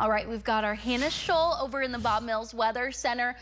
All right, we've got our Hannah Scholl over in the Bob Mills Weather Center.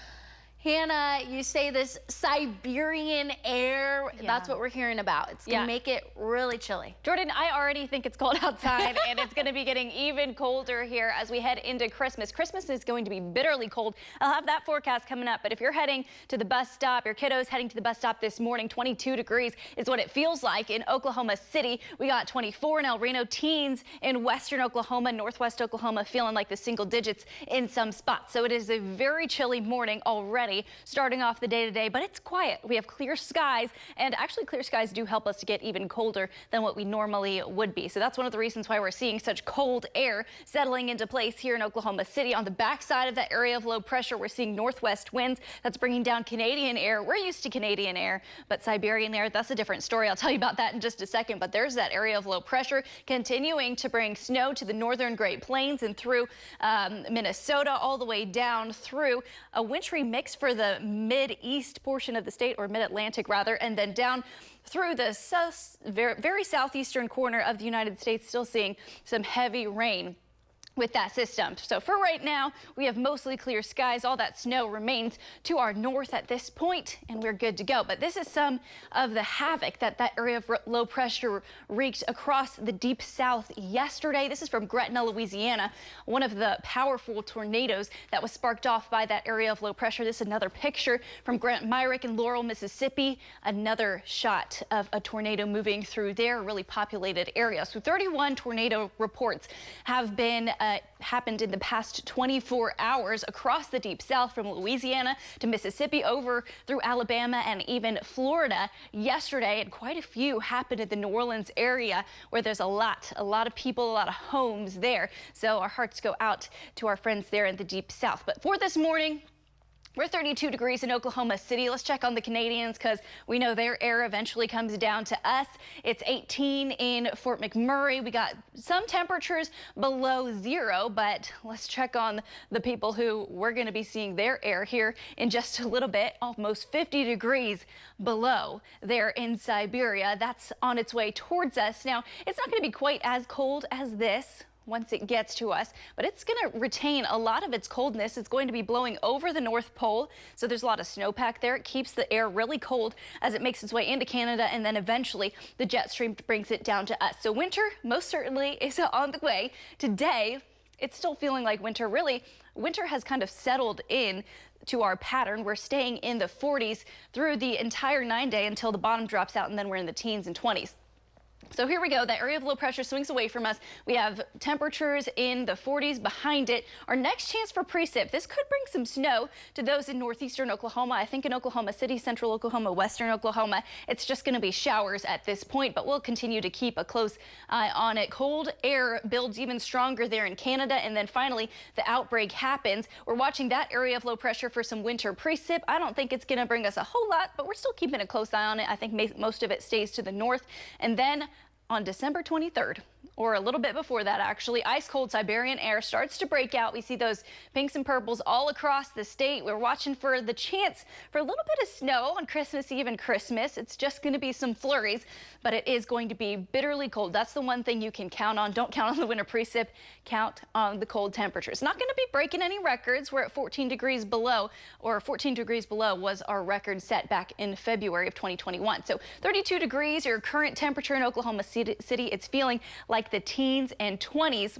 Hannah, you say this Siberian air, that's what we're hearing about. It's going to make it really chilly. Jordan, I already think it's cold outside, and it's going to be getting even colder here as we head into Christmas. Christmas is going to be bitterly cold. I'll have that forecast coming up, but if you're heading to the bus stop, your kiddo's heading to the bus stop this morning, 22 degrees is what it feels like in Oklahoma City. We got 24 in El Reno, teens in western Oklahoma, northwest Oklahoma, feeling like the single digits in some spots. So it is a very chilly morning already, starting off the day today, but it's quiet. We have clear skies, and actually clear skies do help us to get even colder than what we normally would be. So that's one of the reasons why we're seeing such cold air settling into place here in Oklahoma City. On the backside of that area of low pressure, we're seeing northwest winds. That's bringing down Canadian air. We're used to Canadian air, but Siberian air, that's a different story. I'll tell you about that in just a second, but there's that area of low pressure continuing to bring snow to the northern Great Plains and through Minnesota, all the way down through a wintry mix for the mid-east portion of the state, or mid-Atlantic rather, and then down through the very southeastern corner of the United States, still seeing some heavy rain with that system. So for right now, we have mostly clear skies. All that snow remains to our north at this point, and we're good to go. But this is some of the havoc that area of low pressure wreaked across the deep south yesterday. This is from Gretna, Louisiana, one of the powerful tornadoes that was sparked off by that area of low pressure. This is another picture from Grant Myrick in Laurel, Mississippi. Another shot of a tornado moving through their really populated area. So 31 tornado reports have been happened in the past 24 hours across the deep south, from Louisiana to Mississippi, over through Alabama and even Florida yesterday, and quite a few happened in the New Orleans area, where there's a lot of people, a lot of homes there. So our hearts go out to our friends there in the deep south. But for this morning, we're 32 degrees in Oklahoma City. Let's check on the Canadians, because we know their air eventually comes down to us. It's 18 in Fort McMurray. We got some temperatures below zero, but let's check on the people who we're going to be seeing their air here in just a little bit. Almost 50 degrees below there in Siberia. That's on its way towards us. Now, it's not going to be quite as cold as this once it gets to us, but it's going to retain a lot of its coldness. It's going to be blowing over the North Pole, so there's a lot of snowpack there. It keeps the air really cold as it makes its way into Canada, and then eventually the jet stream brings it down to us. So winter most certainly is on the way. Today, it's still feeling like winter. Really, winter has kind of settled in to our pattern. We're staying in the 40s through the entire 9-day until the bottom drops out, and then we're in the teens and 20s. So here we go. That area of low pressure swings away from us. We have temperatures in the 40s behind it. Our next chance for precip. This could bring some snow to those in northeastern Oklahoma. I think in Oklahoma City, central Oklahoma, western Oklahoma, it's just going to be showers at this point, but we'll continue to keep a close eye on it. Cold air builds even stronger there in Canada, and then finally the outbreak happens. We're watching that area of low pressure for some winter precip. I don't think it's going to bring us a whole lot, but we're still keeping a close eye on it. I think most of it stays to the north. And then on December 23rd, or a little bit before that actually, ice cold Siberian air starts to break out. We see those pinks and purples all across the state. We're watching for the chance for a little bit of snow on Christmas Eve and Christmas. It's just going to be some flurries, but it is going to be bitterly cold. That's the one thing you can count on. Don't count on the winter precip, count on the cold temperatures. Not going to be breaking any records. We're at 14 degrees below, or 14 degrees below was our record set back in February of 2021. So 32 degrees, your current temperature in Oklahoma City. It's feeling like the teens and 20s.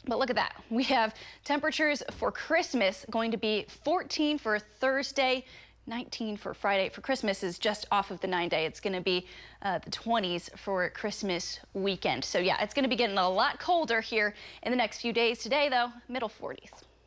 But look at that. We have temperatures for Christmas going to be 14 for Thursday, 19 for Friday. For Christmas is just off of the 9-day. It's going to be the 20s for Christmas weekend. So yeah, it's going to be getting a lot colder here in the next few days. Today, though, middle 40s.